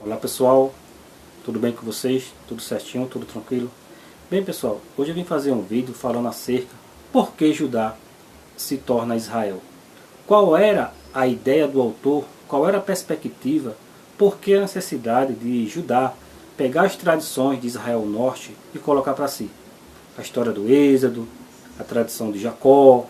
Olá pessoal, tudo bem com vocês? Tudo certinho, tudo tranquilo? Bem pessoal, hoje eu vim fazer um vídeo falando acerca por que Judá se torna Israel. Qual era a ideia do autor, qual era a perspectiva, por que a necessidade de Judá pegar as tradições de Israel Norte e colocar para si. A história do Êxodo, a tradição de Jacó,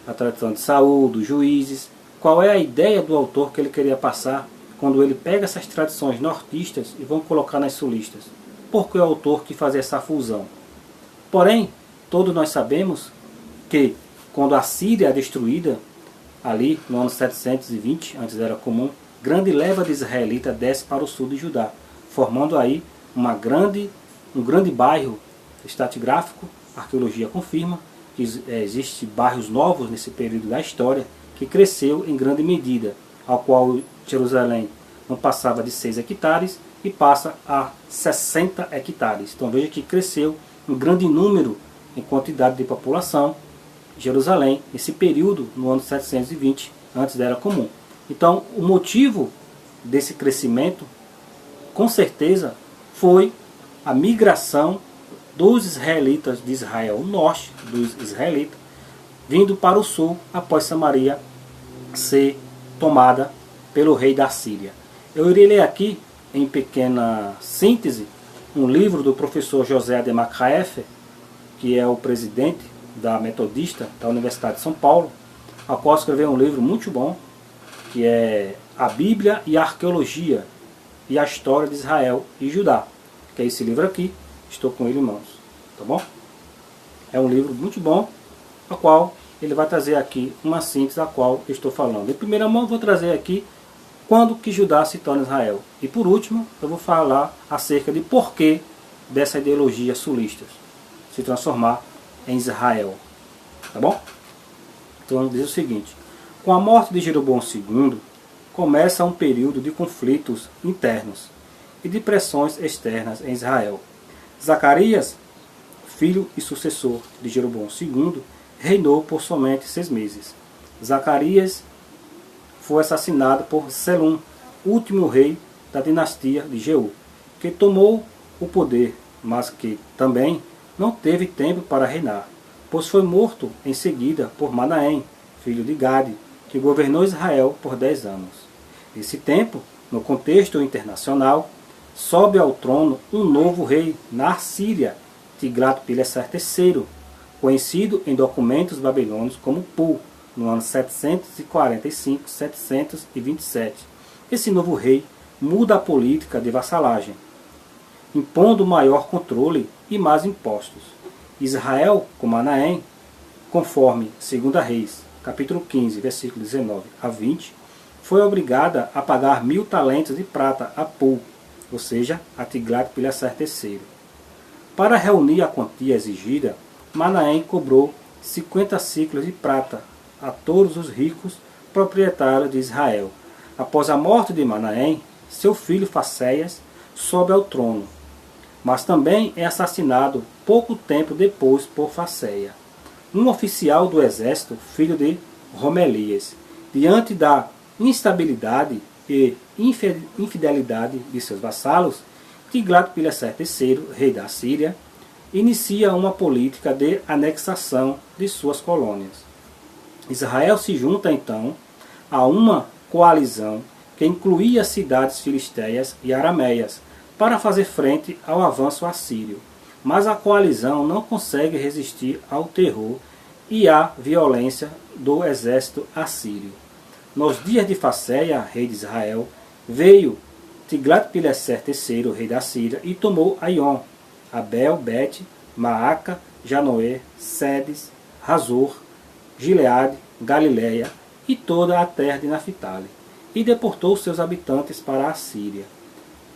a tradição de Saul, dos juízes. Qual é a ideia do autor que ele queria passar quando ele pega essas tradições nortistas e vão colocar nas sulistas? Por que o autor quis fazer essa fusão? Porém, todos nós sabemos que quando a Síria é destruída, ali no ano 720, antes da Era Comum, grande leva de israelitas desce para o sul de Judá, formando aí um grande bairro estratigráfico. A arqueologia confirma que existem bairros novos nesse período da história, que cresceu em grande medida, ao qual Jerusalém não passava de 6 hectares e passa a 60 hectares. Então veja que cresceu um grande número em quantidade de população Jerusalém, nesse período, no ano 720, antes da Era Comum. Então o motivo desse crescimento, com certeza, foi a migração dos israelitas de Israel Norte, dos israelitas, vindo para o sul após Samaria ser tomada pelo rei da Síria. Eu irei ler aqui, em pequena síntese, um livro do professor José de Macaefer, que é o presidente da Metodista da Universidade de São Paulo, a qual escreveu um livro muito bom, que é A Bíblia e a Arqueologia e a História de Israel e Judá, que é esse livro aqui, estou com ele em mãos, tá bom? É um livro muito bom, a qual ele vai trazer aqui uma síntese da qual eu estou falando. Em primeira mão, eu vou trazer aqui quando que Judá se torna Israel. E por último, eu vou falar acerca de porquê dessa ideologia sulista se transformar em Israel. Tá bom? Então diz o seguinte: com a morte de Jeroboão II, começa um período de conflitos internos e de pressões externas em Israel. Zacarias, filho e sucessor de Jeroboão II, reinou por somente 6 meses. Zacarias foi assassinado por Selum, último rei da dinastia de Jeú, que tomou o poder, mas que também não teve tempo para reinar, pois foi morto em seguida por Manaém, filho de Gade, que governou Israel por 10 anos. Nesse tempo, no contexto internacional, sobe ao trono um novo rei na Síria, Tiglat-Pileser III, conhecido em documentos babilônios como Pu, no ano 745-727. Esse novo rei muda a política de vassalagem, impondo maior controle e mais impostos. Israel, com Manaém, conforme 2 Reis, capítulo 15, versículo 19 a 20, foi obrigada a pagar 1000 talentos de prata a Pu, ou seja, a Tiglat-Pileser III. Para reunir a quantia exigida, Manaém cobrou 50 ciclos de prata a todos os ricos proprietários de Israel. Após a morte de Manaém, seu filho Facéias sobe ao trono, mas também é assassinado pouco tempo depois por Facéia, um oficial do exército, filho de Romelias. Diante da instabilidade e infidelidade de seus vassalos, Tiglat-Pileser III, rei da Síria, inicia uma política de anexação de suas colônias. Israel se junta então a uma coalizão que incluía cidades filisteias e arameias para fazer frente ao avanço assírio. Mas a coalizão não consegue resistir ao terror e à violência do exército assírio. Nos dias de Facéia, rei de Israel, veio Tiglat-Pileser III, rei da Síria, e tomou Aion, Abel, Bet, Maaca, Janoé, Sedes, Razor, Gileade, Galileia e toda a terra de Naphtali, e deportou seus habitantes para a Síria.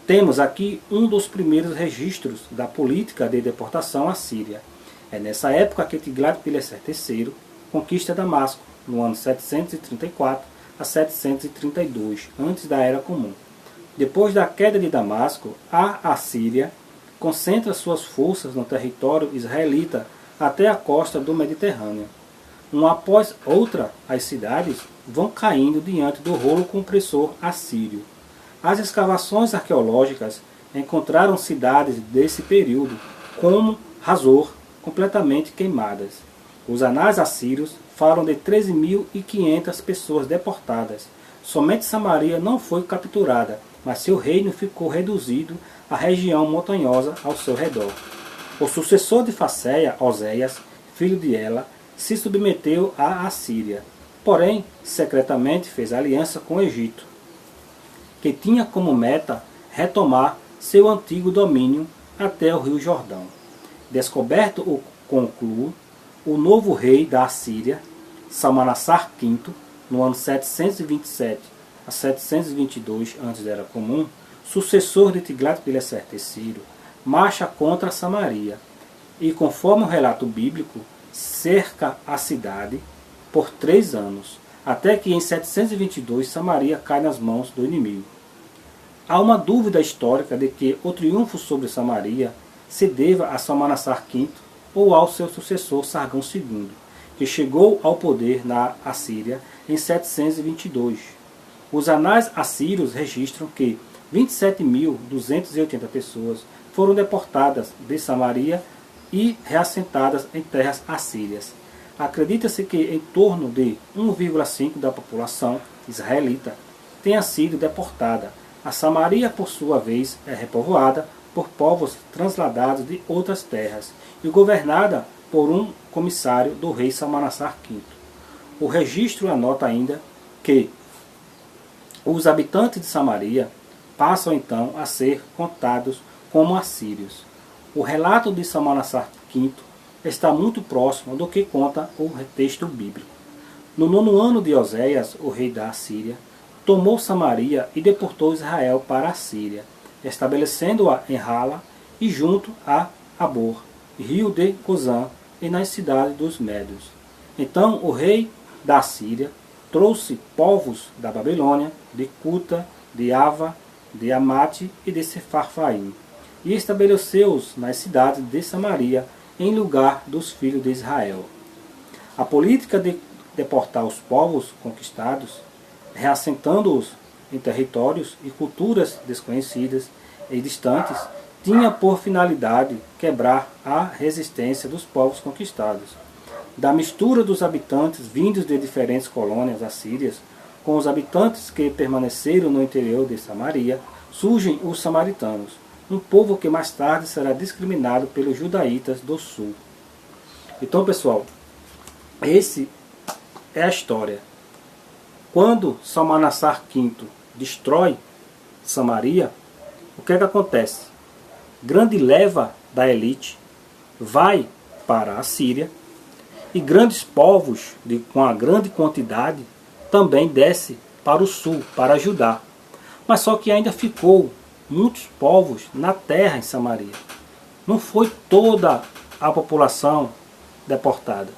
Temos aqui um dos primeiros registros da política de deportação à Síria. É nessa época que Tiglat-Pileser III conquista Damasco, no ano 734 a 732, antes da Era Comum. Depois da queda de Damasco, a Assíria concentra suas forças no território israelita até a costa do Mediterrâneo. Uma após outra, as cidades vão caindo diante do rolo compressor assírio. As escavações arqueológicas encontraram cidades desse período, como Hazor, completamente queimadas. Os anais assírios falam de 13.500 pessoas deportadas. Somente Samaria não foi capturada, mas seu reino ficou reduzido à região montanhosa ao seu redor. O sucessor de Facéia, Oséias, filho de Ela, se submeteu à Assíria, porém, secretamente fez aliança com o Egito, que tinha como meta retomar seu antigo domínio até o rio Jordão. Descoberto o concluo, o novo rei da Assíria, Salmanassar V, no ano 727 a 722 a.C., sucessor de Tiglat-Pileser III, marcha contra Samaria e, conforme o relato bíblico, cerca a cidade por 3 anos, até que em 722 Samaria cai nas mãos do inimigo. Há uma dúvida histórica de que o triunfo sobre Samaria se deva a Salmanassar V ou ao seu sucessor Sargão II, que chegou ao poder na Assíria em 722. Os anais assírios registram que 27.280 pessoas foram deportadas de Samaria e reassentadas em terras assírias. Acredita-se que em torno de 1,5% da população israelita tenha sido deportada. A Samaria, por sua vez, é repovoada por povos transladados de outras terras e governada por um comissário do rei Salmanassar V. O registro anota ainda que os habitantes de Samaria passam então a ser contados como assírios. O relato de Salmanassar V está muito próximo do que conta o texto bíblico. No 9º ano de Oséias, o rei da Assíria, tomou Samaria e deportou Israel para a Síria, estabelecendo-a em Hala e junto a Abor, rio de Cozã, e nas cidades dos Médios. Então o rei da Síria trouxe povos da Babilônia, de Cuta, de Ava, de Amate e de Sefarfaim, e estabeleceu-os nas cidades de Samaria, em lugar dos filhos de Israel. A política de deportar os povos conquistados, reassentando-os em territórios e culturas desconhecidas e distantes, tinha por finalidade quebrar a resistência dos povos conquistados. Da mistura dos habitantes vindos de diferentes colônias assírias com os habitantes que permaneceram no interior de Samaria, surgem os samaritanos, um povo que mais tarde será discriminado pelos judaítas do sul. Então, pessoal, esse é a história. Quando Salmanassar V destrói Samaria, o que é que acontece? Grande leva da elite vai para a Síria e grandes povos com a grande quantidade também desce para o sul, para Judá. Mas só que ainda ficou muitos povos na terra em Samaria. Não foi toda a população deportada.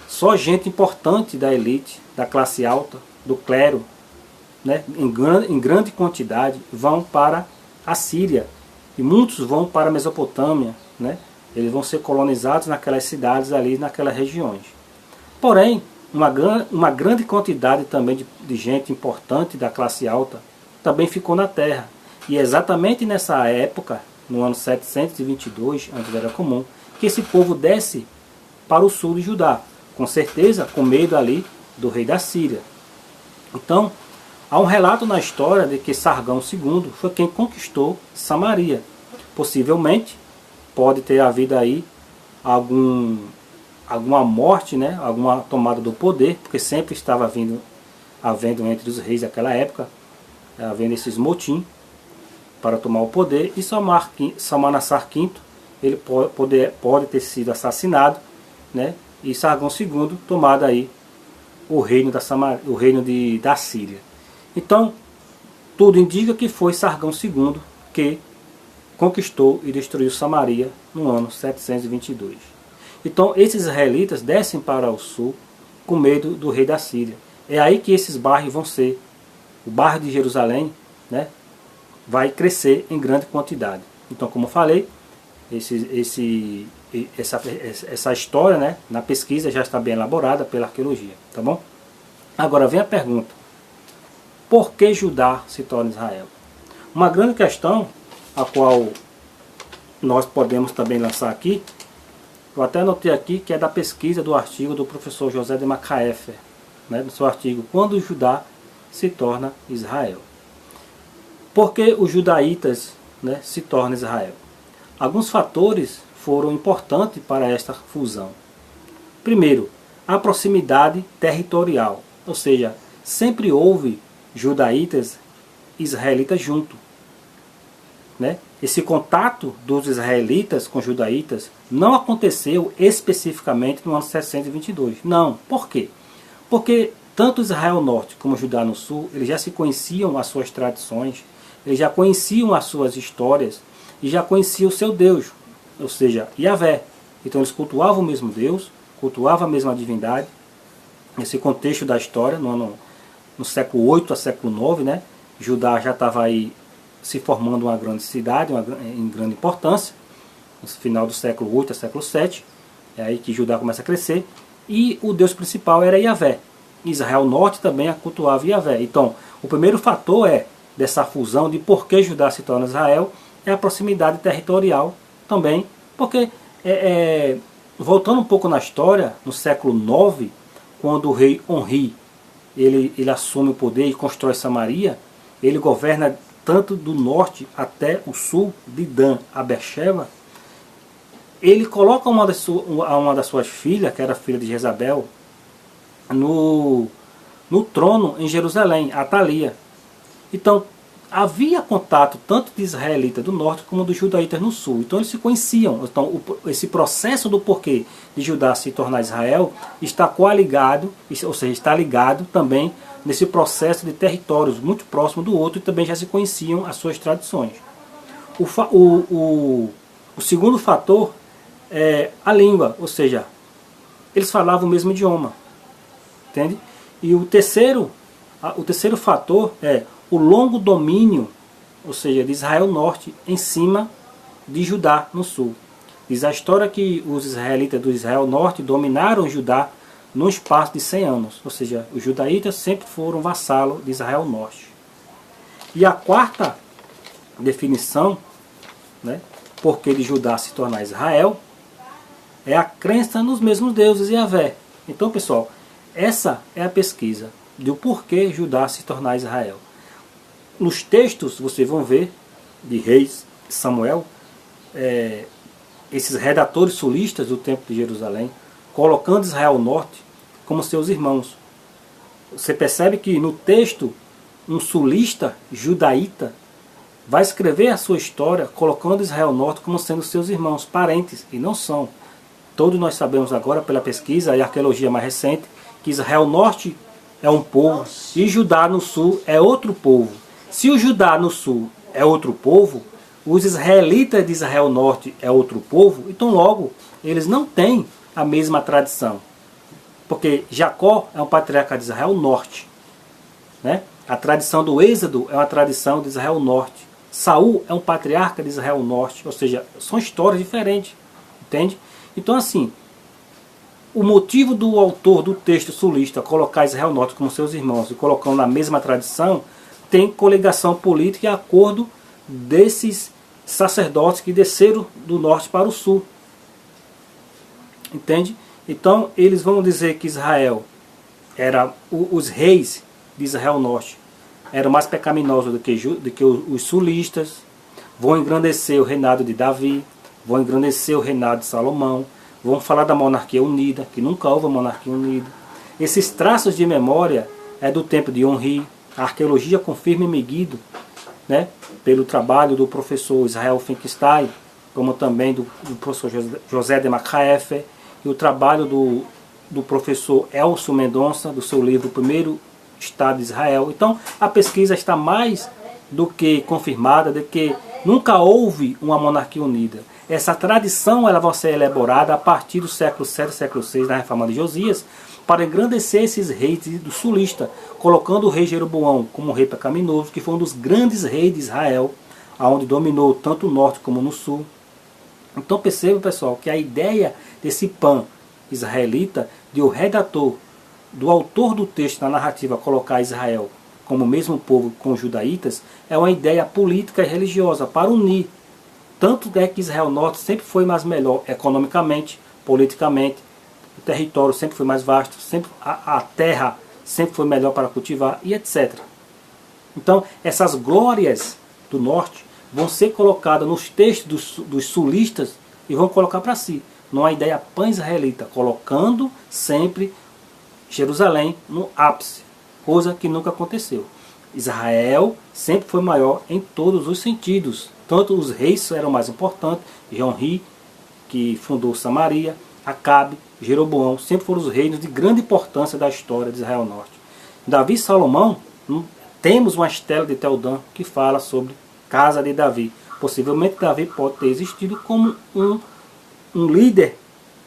Só gente importante da elite, da classe alta, do clero, né, em grande quantidade, vão para a Síria. E muitos vão para a Mesopotâmia, né? Eles vão ser colonizados naquelas cidades ali, naquelas regiões. Porém, uma grande quantidade também de gente importante da classe alta também ficou na terra. E é exatamente nessa época, no ano 722, antes da Era Comum, que esse povo desce para o sul de Judá, com certeza com medo ali do rei da Síria. Então, há um relato na história de que Sargão II foi quem conquistou Samaria. Possivelmente, pode ter havido aí alguma morte, né? Alguma tomada do poder, porque sempre estava havendo entre os reis daquela época, havendo esses motim para tomar o poder, e Salmanassar V ele pode ter sido assassinado, né? E Sargão II tomado aí o reino da Síria. Então, tudo indica que foi Sargão II que conquistou e destruiu Samaria no ano 722. Então, esses israelitas descem para o sul com medo do rei da Síria. É aí que esses bairros vão ser. O bairro de Jerusalém, né, vai crescer em grande quantidade. Então, como eu falei, essa história, né, na pesquisa já está bem elaborada pela arqueologia. Tá bom? Agora vem a pergunta. por que Judá se torna Israel? Uma grande questão, a qual nós podemos também lançar aqui, eu até anotei aqui, que é da pesquisa do artigo do professor José de Macaéfer, né, do seu artigo Quando Judá se torna Israel. Por que os judaítas, né, se tornam Israel? Alguns fatores foram importantes para esta fusão. Primeiro, a proximidade territorial, ou seja, sempre houve judaítas e israelitas junto, né? Esse contato dos israelitas com os judaítas não aconteceu especificamente no ano 722. Não. Por quê? Porque tanto Israel Norte como Judá no Sul, eles já se conheciam as suas tradições, eles já conheciam as suas histórias e já conheciam o seu Deus, ou seja, Yahvé. Então eles cultuavam o mesmo Deus, cultuavam a mesma divindade. Nesse contexto da história, no século 8 a século 9, né, Judá já estava aí se formando uma grande cidade, em grande importância, no final do século 8 a século 7, é aí que Judá começa a crescer, e o Deus principal era Yahvé. Israel Norte também a cultuava Yahvé. Então, o primeiro fator dessa fusão de por que Judá se torna Israel é a proximidade territorial também, porque, voltando um pouco na história, no século 9, quando o rei Onri ele assume o poder e constrói Samaria, ele governa tanto do norte até o sul, de Dan a Beersheba. Ele coloca uma das suas filhas, que era filha de Jezabel, no trono em Jerusalém, Atalia. Então, havia contato tanto de israelitas do norte como dos judaítas no sul. Então, eles se conheciam. Então, esse processo do porquê de Judá se tornar Israel está coligado, ou seja, está ligado também nesse processo de territórios muito próximos do outro, e também já se conheciam as suas tradições. O segundo fator é a língua, ou seja, eles falavam o mesmo idioma, entende? E o terceiro fator é o longo domínio, ou seja, de Israel Norte em cima de Judá no Sul. Diz a história que os israelitas do Israel Norte dominaram Judá num espaço de 100 anos, ou seja, os judaítas sempre foram vassalos de Israel Norte. E a quarta definição, né, porque de Judá se tornar Israel, é a crença nos mesmos deuses e Yahvé. Então, pessoal, essa é a pesquisa do porquê Judá se tornar Israel. Nos textos, vocês vão ver, de Reis, Samuel, esses redatores sulistas do Templo de Jerusalém, colocando Israel Norte como seus irmãos. Você percebe que no texto, um sulista judaíta vai escrever a sua história colocando Israel Norte como sendo seus irmãos, parentes, e não são. Todos nós sabemos agora, pela pesquisa e arqueologia mais recente, que Israel Norte é um povo e Judá no Sul é outro povo. Se o Judá no Sul é outro povo, os israelitas de Israel Norte é outro povo, então logo eles não têm a mesma tradição. Porque Jacó é um patriarca de Israel Norte, né? A tradição do Êxodo é uma tradição de Israel Norte. Saul é um patriarca de Israel Norte, ou seja, são histórias diferentes, entende? Então assim, o motivo do autor do texto sulista colocar Israel Norte como seus irmãos e colocando na mesma tradição tem coligação política e acordo desses sacerdotes que desceram do norte para o sul, entende? Então eles vão dizer que Israel era os reis de Israel Norte eram mais pecaminosos do que os sulistas, vão engrandecer o reinado de Davi, vão engrandecer o reinado de Salomão, vão falar da monarquia unida, que nunca houve uma monarquia unida. Esses traços de memória é do tempo de Onri. A arqueologia confirma em Meguido, né, pelo trabalho do professor Israel Finkelstein, como também do professor José de Macaéfer, e o trabalho do professor Elcio Mendonça, do seu livro O Primeiro Estado de Israel. Então a pesquisa está mais do que confirmada de que nunca houve uma monarquia unida. Essa tradição ela vai ser elaborada a partir do século 7 e século 6, na reforma de Josias, para engrandecer esses reis do sulista, colocando o rei Jeroboão como rei pecaminoso, que foi um dos grandes reis de Israel, onde dominou tanto o norte como no sul. Então perceba, pessoal, que a ideia desse pan israelita, de o redator, do autor do texto na narrativa, colocar Israel como o mesmo povo com os judaítas, é uma ideia política e religiosa para unir. Tanto é que Israel Norte sempre foi mais melhor economicamente, politicamente, o território sempre foi mais vasto, sempre a terra sempre foi melhor para cultivar e etc. Então, essas glórias do norte vão ser colocadas nos textos dos sulistas e vão colocar para si, numa ideia pan-israelita, colocando sempre Jerusalém no ápice, coisa que nunca aconteceu. Israel sempre foi maior em todos os sentidos. Tanto os reis eram mais importantes, Jonri, que fundou Samaria, Acabe, Jeroboão, sempre foram os reinos de grande importância da história de Israel Norte. Davi e Salomão, temos uma estela de Teldã que fala sobre casa de Davi. Possivelmente Davi pode ter existido como um líder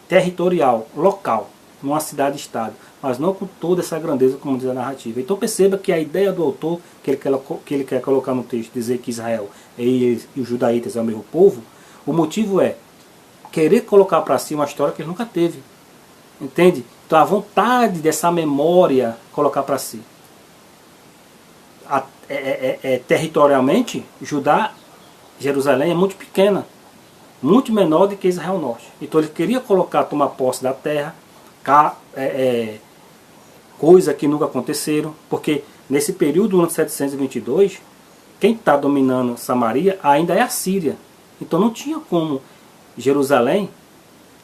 territorial, local, numa cidade-estado, mas não com toda essa grandeza como diz a narrativa. Então perceba que a ideia do autor, que ele quer colocar no texto, dizer que Israel e os judaítas é o mesmo povo, o motivo é querer colocar para si uma história que ele nunca teve. Entende? Então a vontade dessa memória colocar para si. Territorialmente, Jerusalém é muito pequena, muito menor do que Israel Norte. Então ele queria tomar posse da terra, coisa que nunca aconteceram, porque nesse período do ano 722, quem está dominando Samaria ainda é a Síria. Então não tinha como Jerusalém,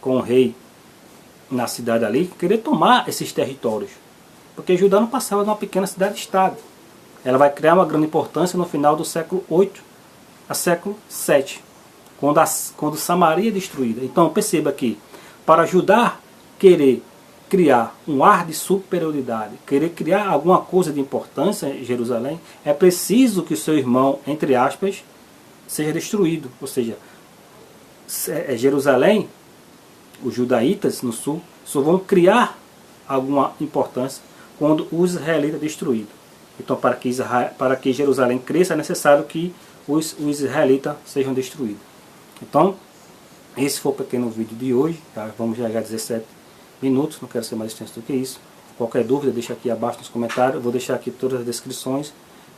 com o rei na cidade ali, querer tomar esses territórios, porque Judá não passava de uma pequena cidade-estado. Ela vai criar uma grande importância no final do século 8 a século 7, quando Samaria é destruída. Então perceba que para Judá querer criar um ar de superioridade, querer criar alguma coisa de importância em Jerusalém, é preciso que o seu irmão, entre aspas, seja destruído. Ou seja, Jerusalém, os judaítas no sul, só vão criar alguma importância quando os israelitas é destruído. Então, para que Jerusalém cresça, é necessário que os israelitas sejam destruídos. Então, esse foi o pequeno vídeo de hoje. Tá? Vamos já a 17 minutos, não quero ser mais extenso do que isso. Qualquer dúvida, deixa aqui abaixo nos comentários. Eu vou deixar aqui todas as descrições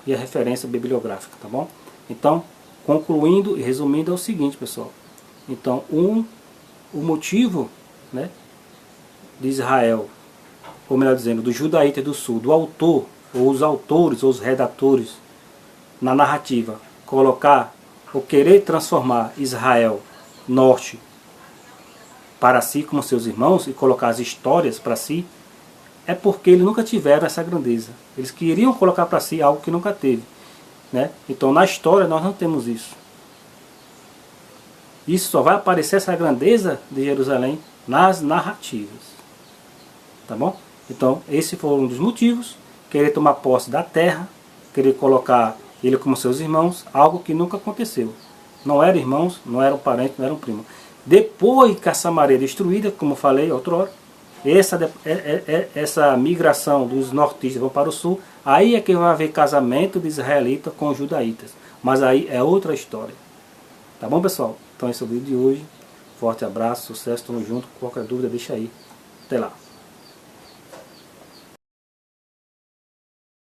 e a referência bibliográfica, tá bom? Então, concluindo e resumindo, é o seguinte, pessoal. Então, o motivo, né, de Israel, ou melhor dizendo, do judaíta do sul, do autor, ou os autores, ou os redatores, na narrativa, colocar ou querer transformar Israel norte para si como seus irmãos e colocar as histórias para si, é porque eles nunca tiveram essa grandeza. Eles queriam colocar para si algo que nunca teve, né? Então na história nós não temos isso. Isso só vai aparecer, essa grandeza de Jerusalém, nas narrativas. Tá bom? Então esse foi um dos motivos. Querer tomar posse da terra, querer colocar ele como seus irmãos, algo que nunca aconteceu. Não eram irmãos, não eram parentes, não eram primos. Depois que a Samaria é destruída, como falei outrora, essa migração dos nortistas vão para o sul, aí é que vai haver casamento de israelitas com judaítas. Mas aí é outra história. Tá bom, pessoal? Então esse é o vídeo de hoje. Forte abraço, sucesso, tamo junto. Qualquer dúvida deixa aí. Até lá.